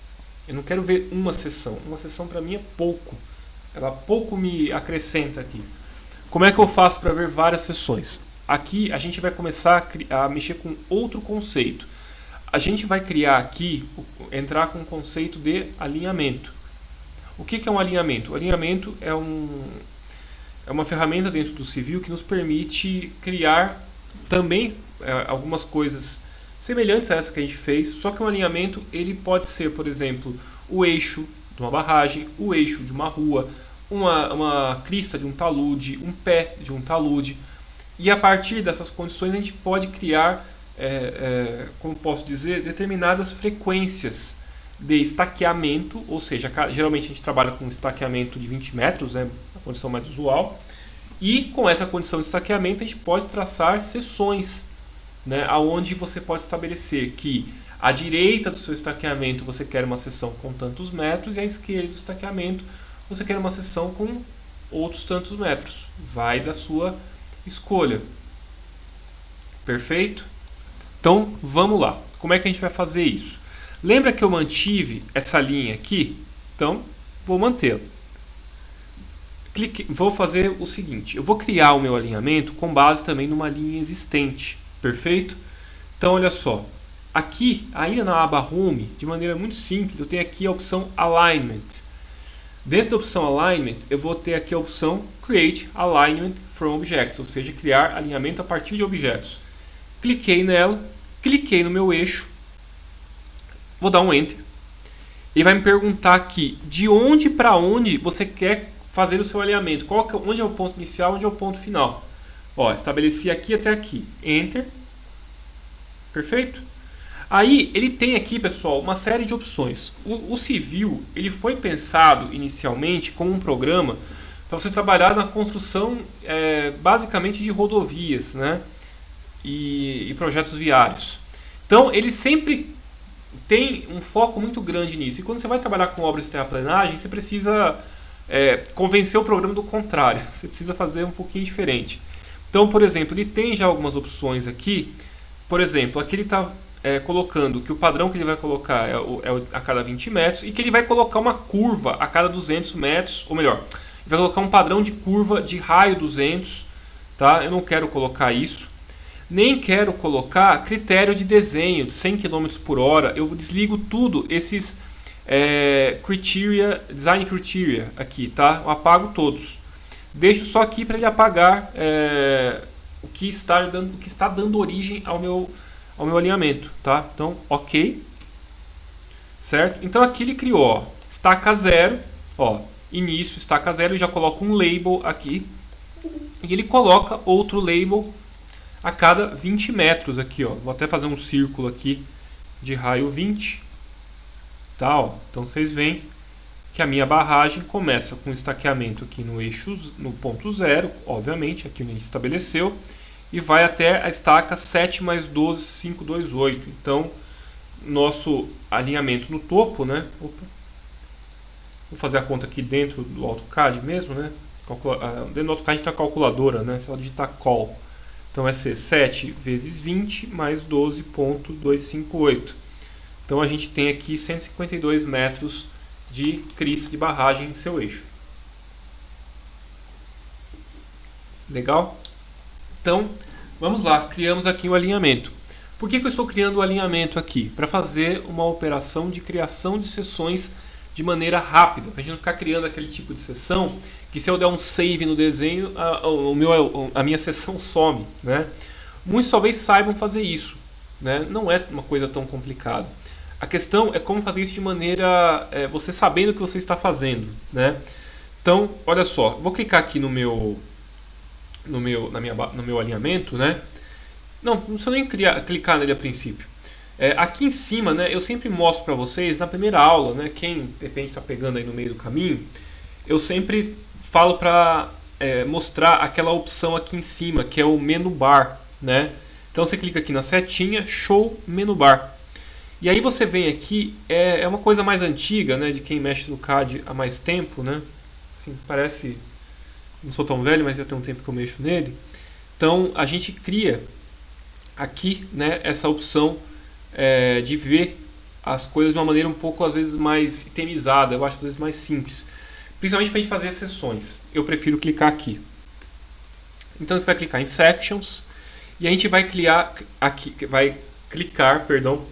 Eu não quero ver uma sessão. Uma sessão para mim é pouco. Ela pouco me acrescenta aqui. Como é que eu faço para ver várias sessões? aqui a gente vai começar a mexer com outro conceito. A gente vai criar aqui, entrar com o conceito de alinhamento. O que é um alinhamento? O alinhamento é uma ferramenta dentro do Civil que nos permite criar também algumas coisas semelhantes a essa que a gente fez, só que um alinhamento ele pode ser, por exemplo, o eixo de uma barragem, o eixo de uma rua, uma crista de um talude, um pé de um talude, e a partir dessas condições a gente pode criar, como posso dizer, determinadas frequências de estaqueamento, ou seja, geralmente a gente trabalha com estaqueamento de 20 metros, né, a condição mais usual, e com essa condição de estaqueamento a gente pode traçar seções, né, onde você pode estabelecer que à direita do seu estaqueamento você quer uma seção com tantos metros e à esquerda do estaqueamento você quer uma seção com outros tantos metros. Vai da sua escolha. Perfeito? Então vamos lá. Como é que a gente vai fazer isso? Lembra que eu mantive essa linha aqui? Então vou mantê-la. Vou fazer o seguinte, eu vou criar o meu alinhamento com base também numa linha existente. Perfeito? Então olha só. Aqui, ainda na aba Home, de maneira muito simples, eu tenho aqui a opção Alignment. Dentro da opção Alignment, eu vou ter aqui a opção Create Alignment from Objects, ou seja, criar alinhamento a partir de objetos. Cliquei nela, cliquei no meu eixo, vou dar um Enter. Ele vai me perguntar aqui, de onde para onde você quer fazer o seu alinhamento. Onde é o ponto inicial, onde é o ponto final. Ó, estabeleci aqui até aqui. Enter. Perfeito? Aí ele tem aqui, pessoal, uma série de opções. O Civil ele foi pensado inicialmente como um programa para você trabalhar na construção basicamente de rodovias, né? E projetos viários. Então ele sempre tem um foco muito grande nisso. E quando você vai trabalhar com obras de terraplenagem, você precisa convencer o programa do contrário. Você precisa fazer um pouquinho diferente. Então, por exemplo, ele tem já algumas opções aqui. Por exemplo, aqui ele está colocando que o padrão que ele vai colocar é a cada 20 metros e que ele vai colocar uma curva a cada 200 metros, ou melhor, ele vai colocar um padrão de curva de raio 200, tá? Eu não quero colocar isso, nem quero colocar critério de desenho de 100 km por hora, eu desligo tudo, esses design criteria aqui, tá? Eu apago todos, deixo só aqui para ele apagar o que está dando origem ao meu alinhamento, tá? Então, ok, certo? Então aqui ele criou, ó, estaca 0, ó, início, estaca 0, e já coloca um label aqui, e ele coloca outro label a cada 20 metros aqui, ó. Vou até fazer um círculo aqui de raio 20, tá? Ó. Então vocês veem que a minha barragem começa com estaqueamento aqui no eixo, no ponto 0, obviamente, aqui onde a gente estabeleceu, e vai até a estaca 7 mais 12, 5, 2, 8. Então, nosso alinhamento no topo, né? Opa. Vou fazer a conta aqui dentro do AutoCAD mesmo, né? Dentro do AutoCAD tem a calculadora, né? Você vai digitar call. Então vai ser 7 vezes 20 mais 12,258. Então a gente tem aqui 152 metros de crista de barragem em seu eixo. Legal? Então, vamos lá, criamos aqui o alinhamento. Por que eu estou criando o alinhamento aqui? Para fazer uma operação de criação de seções de maneira rápida, para a gente não ficar criando aquele tipo de seção que se eu der um save no desenho, a minha seção some, né? Muitos talvez saibam fazer isso, né? Não é uma coisa tão complicada. A questão é como fazer isso de maneira, você sabendo o que você está fazendo, né? Então, olha só, vou clicar aqui no meu alinhamento, né? Não precisa nem clicar nele a princípio. Aqui em cima, né, eu sempre mostro para vocês na primeira aula, né, quem de repente está pegando aí no meio do caminho, eu sempre falo para mostrar aquela opção aqui em cima, que é o menu bar, né? Então você clica aqui na setinha, show menu bar. E aí você vem aqui, é uma coisa mais antiga, né, de quem mexe no CAD há mais tempo, né? Assim, parece, não sou tão velho, mas já tem um tempo que eu mexo nele. Então a gente cria aqui, né, essa opção de ver as coisas de uma maneira um pouco, às vezes, mais itemizada. Eu acho, às vezes, mais simples. Principalmente para a gente fazer sessões. Eu prefiro clicar aqui. Então, você vai clicar em Sections. E a gente vai clicar, perdão,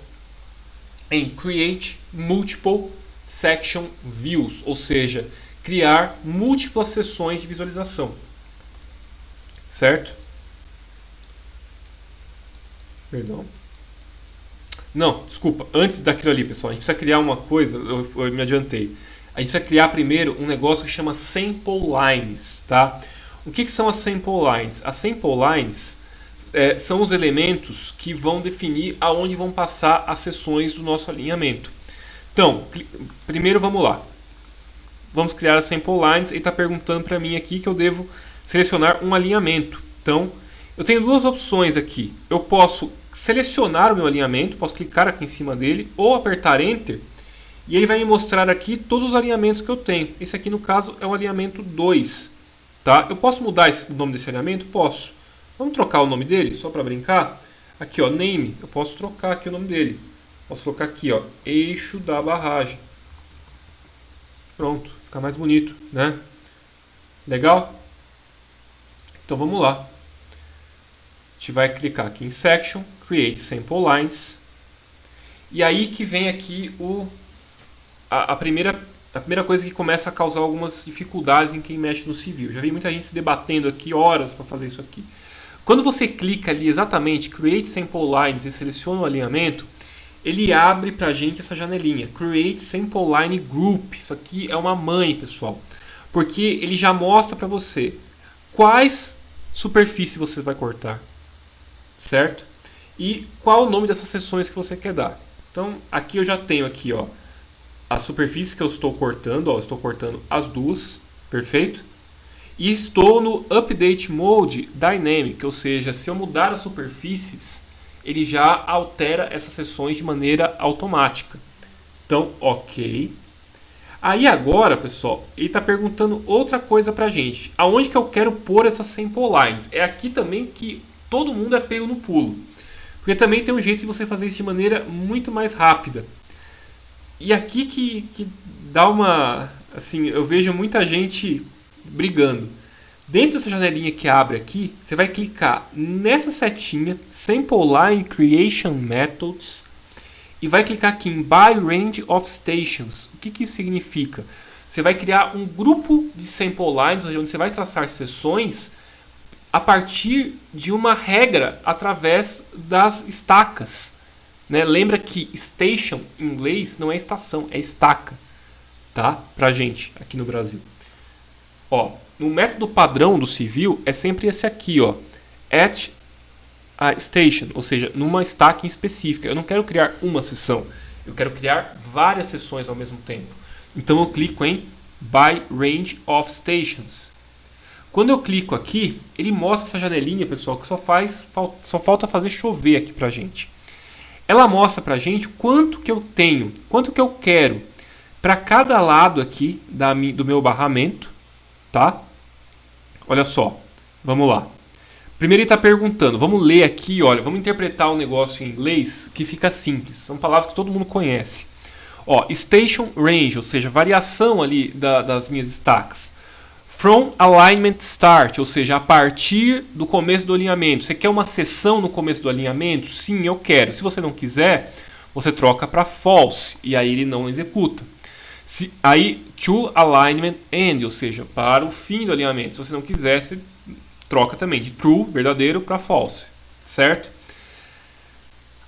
em Create Multiple Section Views, ou seja, criar múltiplas seções de visualização, certo? Perdão. Não, desculpa, antes daquilo ali, pessoal, a gente precisa criar uma coisa, eu me adiantei. A gente precisa criar primeiro um negócio que chama Sample Lines, tá? O que são as Sample Lines? As Sample Lines são os elementos que vão definir aonde vão passar as seções do nosso alinhamento. Então, primeiro vamos lá. Vamos criar as Sample Lines. Ele está perguntando para mim aqui que eu devo selecionar um alinhamento. Então, eu tenho duas opções aqui. Eu posso selecionar o meu alinhamento, posso clicar aqui em cima dele ou apertar Enter e ele vai me mostrar aqui todos os alinhamentos que eu tenho. Esse aqui no caso é o alinhamento 2, tá? Eu posso mudar o nome desse alinhamento? Posso. Vamos trocar o nome dele, só para brincar? Aqui ó, Name, eu posso trocar aqui o nome dele. Posso colocar aqui ó, Eixo da Barragem. Pronto, fica mais bonito, né? Legal? Então vamos lá. A gente vai clicar aqui em Section, Create Sample Lines. E aí que vem aqui a primeira coisa que começa a causar algumas dificuldades em quem mexe no civil. Já vi muita gente se debatendo aqui horas para fazer isso aqui. Quando você clica ali exatamente, Create Sample Lines e seleciona o alinhamento, ele abre para a gente essa janelinha, Create Sample Line Group. Isso aqui é uma mãe, pessoal. Porque ele já mostra para você quais superfícies você vai cortar. Certo? E qual o nome dessas seções que você quer dar. Então, aqui eu já tenho aqui, ó, a superfície que eu estou cortando, ó, eu estou cortando as duas, perfeito? E estou no Update Mode Dynamic, ou seja, se eu mudar as superfícies, ele já altera essas seções de maneira automática. Então, ok. Aí agora, pessoal, ele está perguntando outra coisa pra gente. Aonde que eu quero pôr essas Sample Lines? É aqui também que todo mundo é pego no pulo. Porque também tem um jeito de você fazer isso de maneira muito mais rápida. E aqui que dá uma... Assim, eu vejo muita gente brigando. Dentro dessa janelinha que abre aqui, você vai clicar nessa setinha, Sample Line Creation Methods, e vai clicar aqui em By Range of Stations. O que isso significa? Você vai criar um grupo de Sample Lines, onde você vai traçar seções a partir de uma regra através das estacas. Né? Lembra que station em inglês não é estação, é estaca, tá? Pra gente aqui no Brasil. Ó, no método padrão do civil é sempre esse aqui, ó, at a station, ou seja, numa estaca em específica. Eu não quero criar uma seção, eu quero criar várias seções ao mesmo tempo. Então eu clico em By Range of Stations. Quando eu clico aqui, ele mostra essa janelinha, pessoal, que só falta fazer chover aqui pra gente. Ela mostra pra gente quanto que eu tenho, quanto que eu quero para cada lado aqui do meu barramento, tá? Olha só, vamos lá. Primeiro ele está perguntando, vamos ler aqui, olha, vamos interpretar o negócio em inglês que fica simples. São palavras que todo mundo conhece. Ó, Station Range, ou seja, variação ali das minhas estacas. From Alignment Start, ou seja, a partir do começo do alinhamento. Você quer uma seção no começo do alinhamento? Sim, eu quero. Se você não quiser, você troca para False, e aí ele não executa. Aí, To Alignment End, ou seja, para o fim do alinhamento. Se você não quiser, você troca também de True, verdadeiro, para False, certo?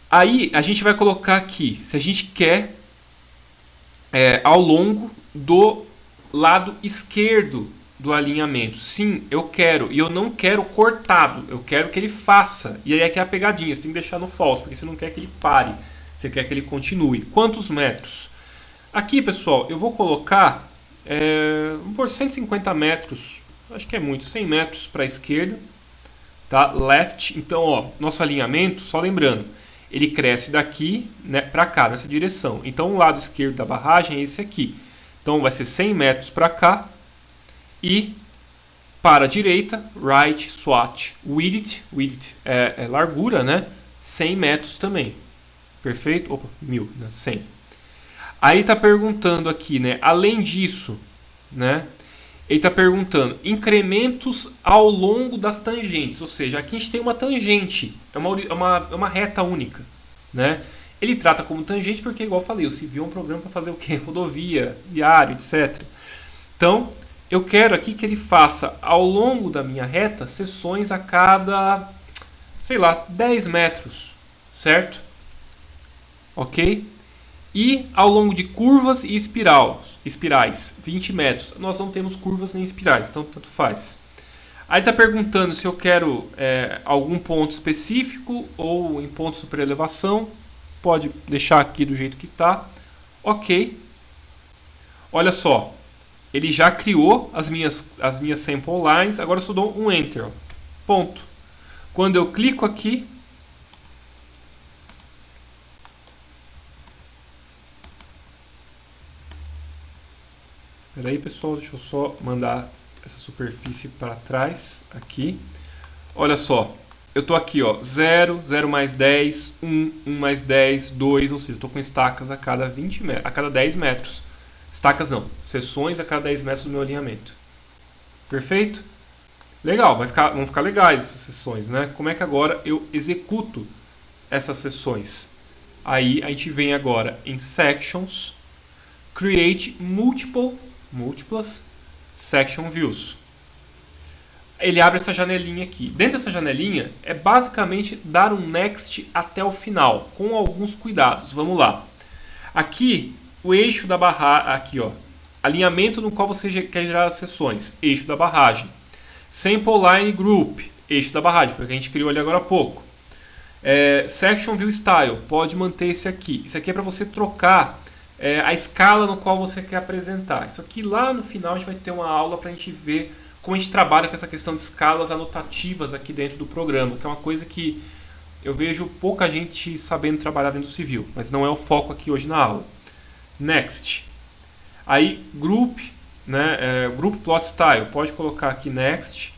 Aí, a gente vai colocar aqui, se a gente quer ao longo do lado esquerdo do alinhamento. Sim, eu quero. E eu não quero cortado. Eu quero que ele faça. E aí aqui é a pegadinha. Você tem que deixar no false, porque você não quer que ele pare. Você quer que ele continue. Quantos metros? Aqui, pessoal, eu vou colocar vamos por 150 metros. Acho que é muito. 100 metros para a esquerda. Tá? Left. Então, ó, nosso alinhamento, só lembrando, ele cresce daqui, né, para cá, nessa direção. Então, o lado esquerdo da barragem é esse aqui. Então, vai ser 100 metros para cá. E para a direita, right swatch width é largura, né? 100 metros também. Perfeito? Opa, 1000, né? 100. Aí está perguntando aqui, né? Além disso, né? Ele está perguntando incrementos ao longo das tangentes, ou seja, aqui a gente tem uma tangente, é uma reta única, né? Ele trata como tangente porque, igual eu falei, o civil é um programa para fazer o quê? Rodovia, viário, etc. Então, eu quero aqui que ele faça ao longo da minha reta seções a cada, sei lá, 10 metros, certo? Ok? E ao longo de curvas e espirais, 20 metros. Nós não temos curvas nem espirais, então tanto faz. Aí está perguntando se eu quero algum ponto específico ou em ponto de superelevação. Pode deixar aqui do jeito que está. Ok. Olha só, ele já criou as minhas sample lines. Agora eu só dou um Enter. Ponto. Quando eu clico aqui, peraí, pessoal, deixa eu só mandar essa superfície para trás aqui. Olha só, eu estou aqui, ó, 0, 0 mais 10, 1, 1 mais 10, 2, ou seja, eu estou com estacas a cada 10 metros. Estacas não, seções a cada 10 metros do meu alinhamento. Perfeito? Legal, vão ficar legais essas seções, né? Como é que agora eu executo essas seções? Aí a gente vem agora em Sections, Create múltiplas Section Views. Ele abre essa janelinha aqui. Dentro dessa janelinha é basicamente dar um Next até o final, com alguns cuidados. Vamos lá. Aqui, o eixo da barragem, aqui ó, alinhamento no qual você quer gerar as seções, eixo da barragem. Sample Line Group, eixo da barragem, foi o que a gente criou ali agora há pouco. Section View Style, pode manter esse aqui. Isso aqui é para você trocar a escala no qual você quer apresentar. Isso aqui lá no final a gente vai ter uma aula para a gente ver como a gente trabalha com essa questão de escalas anotativas aqui dentro do programa, que é uma coisa que eu vejo pouca gente sabendo trabalhar dentro do civil, mas não é o foco aqui hoje na aula. Next. Aí, Group, né, Group Plot Style, pode colocar aqui Next.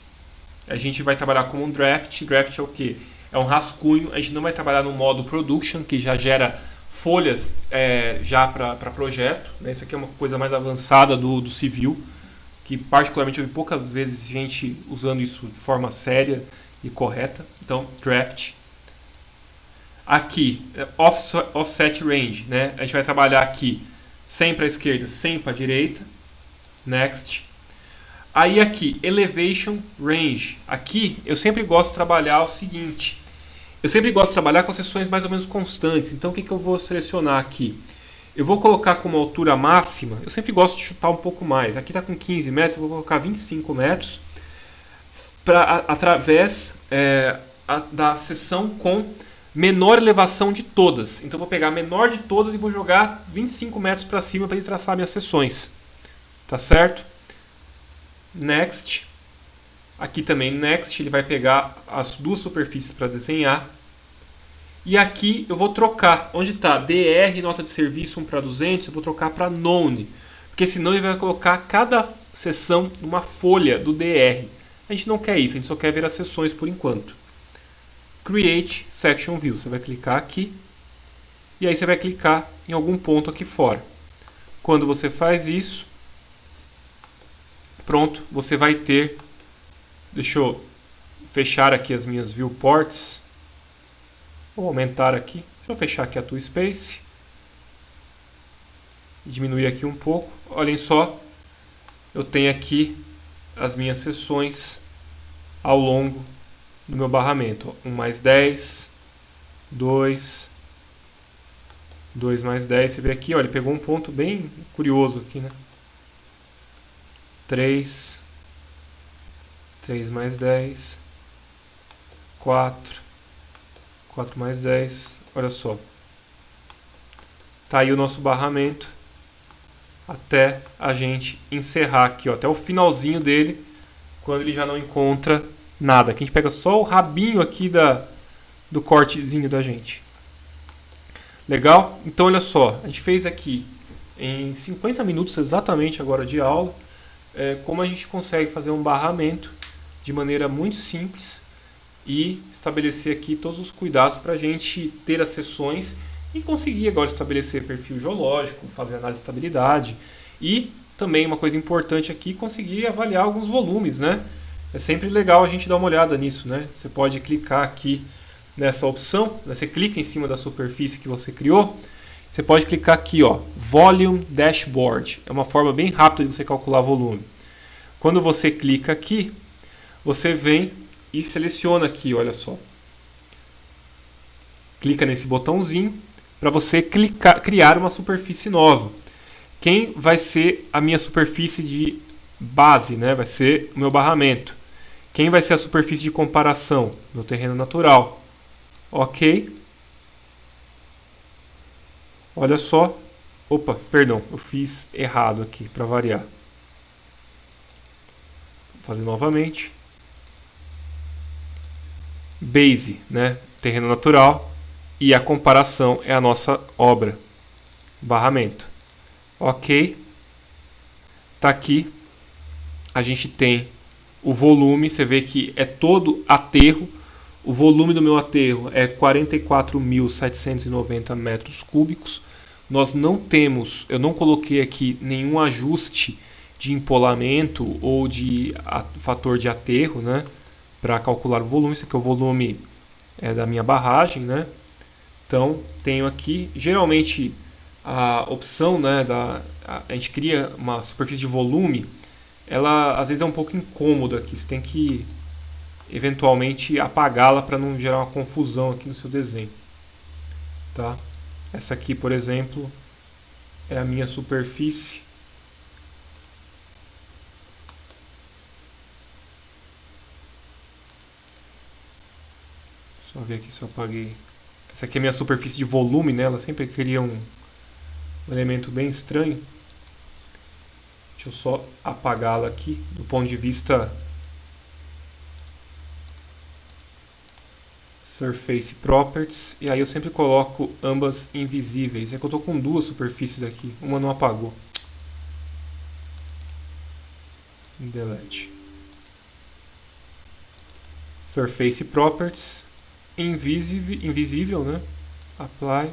A gente vai trabalhar com um Draft. Draft é o quê? É um rascunho. A gente não vai trabalhar no modo Production, que já gera folhas já para projeto, né? Isso aqui é uma coisa mais avançada do civil, que particularmente eu vi poucas vezes gente usando isso de forma séria e correta. Então, Draft. Aqui, Offset Range, né? A gente vai trabalhar aqui 100 para a esquerda, 100 para a direita. Next. Aí aqui, Elevation Range. Aqui eu sempre gosto de trabalhar o seguinte. Eu sempre gosto de trabalhar com seções mais ou menos constantes. Então o que eu vou selecionar aqui? Eu vou colocar como altura máxima. Eu sempre gosto de chutar um pouco mais. Aqui está com 15 metros, eu vou colocar 25 metros. Através da seção com menor elevação de todas. Então eu vou pegar a menor de todas e vou jogar 25 metros para cima para ele traçar minhas seções. Tá certo? Next. Aqui também Next, ele vai pegar as duas superfícies para desenhar. E aqui eu vou trocar, onde está DR, nota de serviço 1 para 200, eu vou trocar para Known. Porque senão ele vai colocar cada seção numa folha do DR. A gente não quer isso, a gente só quer ver as seções por enquanto. Create Section View, você vai clicar aqui. E aí você vai clicar em algum ponto aqui fora. Quando você faz isso, pronto, você vai ter... Deixa eu fechar aqui as minhas viewports. Vou aumentar aqui. Deixa eu fechar aqui a ToolSpace. Diminuir aqui um pouco. Olhem só. Eu tenho aqui as minhas seções ao longo do meu barramento. 1 mais 10. 2. 2 mais 10. Você vê aqui, ó, ele pegou um ponto bem curioso aqui, né? 3. 3 mais 10, 4, 4 mais 10, olha só. Tá aí o nosso barramento até a gente encerrar aqui, ó, até o finalzinho dele, quando ele já não encontra nada. Aqui a gente pega só o rabinho aqui do cortezinho da gente. Legal? Então olha só, a gente fez aqui em 50 minutos exatamente agora de aula, como a gente consegue fazer um barramento de maneira muito simples e estabelecer aqui todos os cuidados para a gente ter as seções e conseguir agora estabelecer perfil geológico, fazer análise de estabilidade e também uma coisa importante aqui, conseguir avaliar alguns volumes, né? É sempre legal a gente dar uma olhada nisso, né? Você pode clicar aqui nessa opção, né? Você clica em cima da superfície que você criou, você pode clicar aqui, ó, Volume Dashboard. É uma forma bem rápida de você calcular volume. Quando você clica aqui, você vem e seleciona aqui, olha só. Clica nesse botãozinho para você criar uma superfície nova. Quem vai ser a minha superfície de base, né? Vai ser o meu barramento. Quem vai ser a superfície de comparação? Meu terreno natural. Ok. Olha só. Opa, perdão, eu fiz errado aqui para variar. Vou fazer novamente. Base, né? Terreno natural. E a comparação é a nossa obra. Barramento. Ok. Tá aqui. A gente tem o volume. Você vê que é todo aterro. O volume do meu aterro é 44.790 metros cúbicos. Nós não temos, eu não coloquei aqui nenhum ajuste de empolamento ou de fator de aterro, né, para calcular o volume. Esse aqui é o volume da minha barragem, né? Então tenho aqui, geralmente a opção, né, a gente cria uma superfície de volume, ela às vezes é um pouco incômoda aqui. Você tem que eventualmente apagá-la para não gerar uma confusão aqui no seu desenho, tá? Essa aqui, por exemplo, é a minha superfície. Só ver aqui se eu apaguei. Essa aqui é a minha superfície de volume, né? Ela sempre cria um elemento bem estranho. Deixa eu só apagá-la aqui do ponto de vista Surface Properties, e aí eu sempre coloco ambas invisíveis. É que eu estou com duas superfícies aqui, uma não apagou. Delete. Surface Properties, invisível, né? Apply.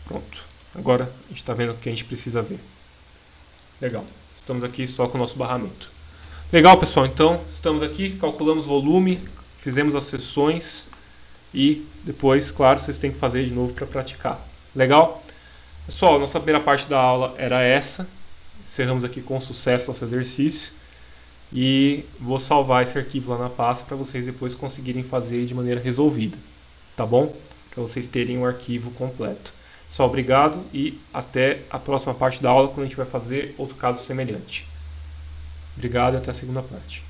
Pronto. Agora a gente está vendo o que a gente precisa ver. Legal. Estamos aqui só com o nosso barramento. Legal, pessoal. Então, estamos aqui, calculamos volume, fizemos as seções e depois, claro, vocês têm que fazer de novo para praticar. Legal? Pessoal, nossa primeira parte da aula era essa. Encerramos aqui com sucesso nosso exercício. E vou salvar esse arquivo lá na pasta para vocês depois conseguirem fazer de maneira resolvida. Tá bom? Para vocês terem o arquivo completo. Pessoal, obrigado e até a próxima parte da aula, quando a gente vai fazer outro caso semelhante. Obrigado e até a segunda parte.